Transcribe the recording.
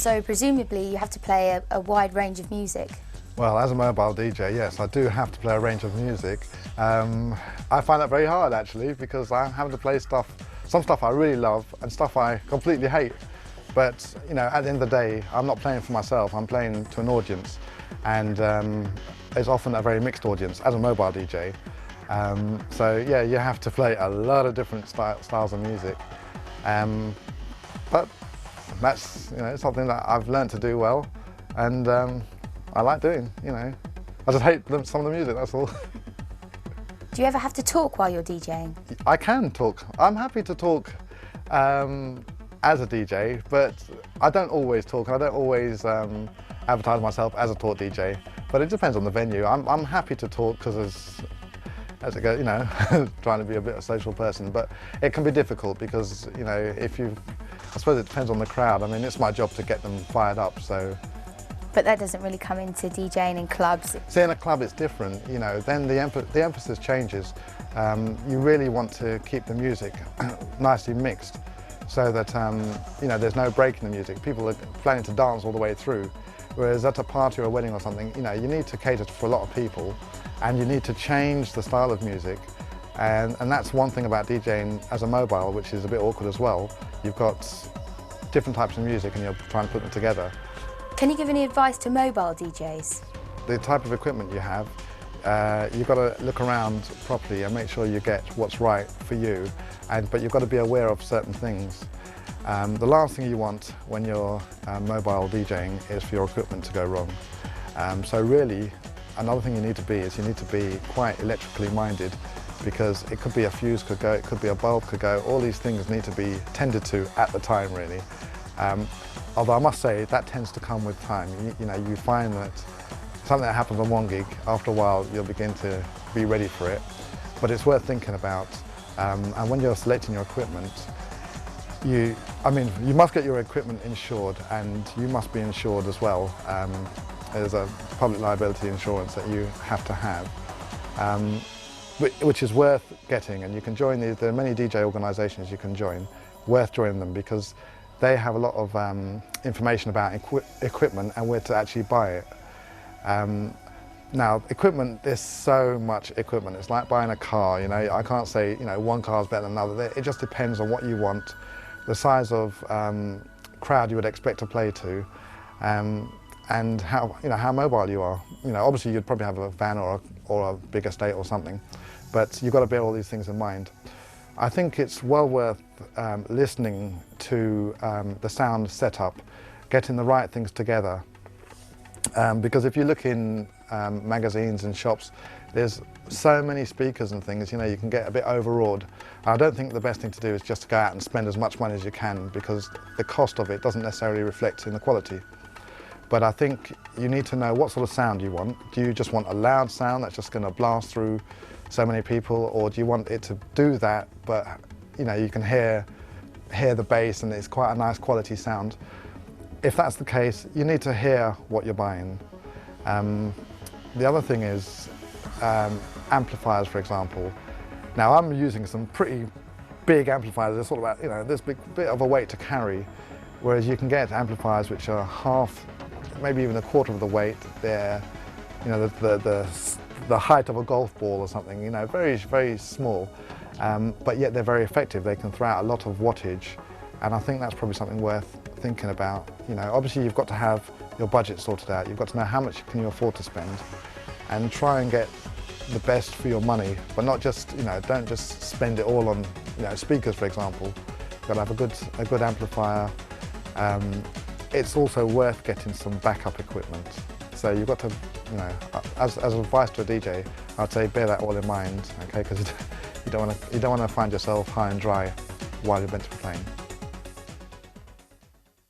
So presumably you have to play a wide range of music. Well, as a mobile DJ, yes, I do have to play a range of music. I find that very hard actually, because I'm having to play some stuff I really love and stuff I completely hate. But you know, at the end of the day, I'm not playing for myself, I'm playing to an audience. And it's often a very mixed audience as a mobile DJ. So yeah, you have to play a lot of different styles of music. But that's, you know, something that I've learned to do well, and I like doing, you know. I just hate some of the music, that's all. Do you ever have to talk while you're DJing? I can talk. I'm happy to talk as a DJ, but I don't always talk. I don't always advertise myself as a talk DJ, but it depends on the venue. I'm happy to talk because as it goes, you know, trying to be a bit of a social person, but it can be difficult because, you know, I suppose it depends on the crowd. I mean, it's my job to get them fired up, so. But that doesn't really come into DJing in clubs. See, in a club it's different, you know, then the emphasis changes. You really want to keep the music nicely mixed so that, you know, there's no break in the music. People are planning to dance all the way through, whereas at a party or a wedding or something, you know, you need to cater for a lot of people and you need to change the style of music. And that's one thing about DJing as a mobile, which is a bit awkward as well. You've got different types of music and you're trying to put them together. Can you give any advice to mobile DJs? The type of equipment you have, you've got to look around properly and make sure you get what's right for you, but you've got to be aware of certain things. The last thing you want when you're mobile DJing is for your equipment to go wrong. So really, another thing you need to be is you need to be quite electrically minded, because it could be a fuse could go, it could be a bulb could go, all these things need to be tended to at the time really. Although I must say that tends to come with time. You know, you find that something that happens on one gig, after a while you'll begin to be ready for it. But it's worth thinking about. And when you're selecting your equipment, you must get your equipment insured, and you must be insured as well. There's a public liability insurance that you have to have, which is worth getting, and you can join these. There are many DJ organisations you can join, worth joining them, because they have a lot of information about equipment and where to actually buy it. Now, equipment, there's so much equipment. It's like buying a car, you know. I can't say, you know, one car is better than another. It just depends on what you want, the size of crowd you would expect to play to, and how mobile you are. You know, obviously you'd probably have a van or a big estate or something, but you've got to bear all these things in mind. I think it's well worth listening to the sound setup, getting the right things together. Because if you look in magazines and shops, there's so many speakers and things, you know, you can get a bit overawed. I don't think the best thing to do is just to go out and spend as much money as you can, because the cost of it doesn't necessarily reflect in the quality. But I think you need to know what sort of sound you want. Do you just want a loud sound that's just going to blast through so many people, or do you want it to do that, but you know, you can hear the bass and it's quite a nice quality sound? If that's the case, you need to hear what you're buying. The other thing is amplifiers, for example. Now I'm using some pretty big amplifiers. They're sort of about, you know, this bit of a weight to carry, whereas you can get amplifiers which are half, maybe even a quarter of the weight. They're, you know, the height of a golf ball or something, you know, very, very small, but yet they're very effective. They can throw out a lot of wattage, and I think that's probably something worth thinking about. You know, obviously you've got to have your budget sorted out. You've got to know how much can you afford to spend, and try and get the best for your money, but not just, you know, don't just spend it all on, you know, speakers, for example. You've got to have a good amplifier. It's also worth getting some backup equipment. So you've got to, you know, as advice to a DJ, I'd say bear that all in mind, okay? Because you don't want to find yourself high and dry while you're meant to be playing.